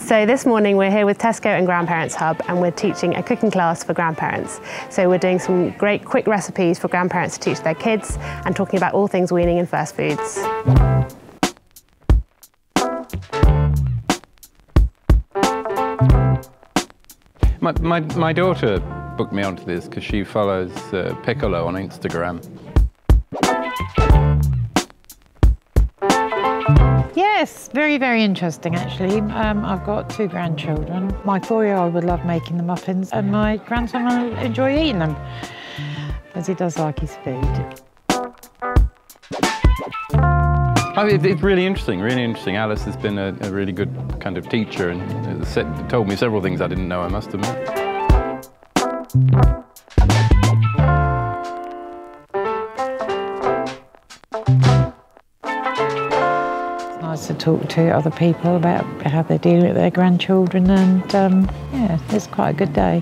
So this morning we're here with Tesco and Grandparents Hub, and we're teaching a cooking class for grandparents. So we're doing some great quick recipes for grandparents to teach their kids and talking about all things weaning and first foods. My daughter booked me onto this because she follows Piccolo on Instagram. Yes, very, very interesting actually. I've got 2 grandchildren. My 4-year-old would love making the muffins and my grandson will enjoy eating them because he does like his food. It's really interesting, really interesting. Alice has been a really good kind of teacher and told me several things I didn't know, I must admit. It's nice to talk to other people about how they're dealing with their grandchildren and yeah, it's quite a good day.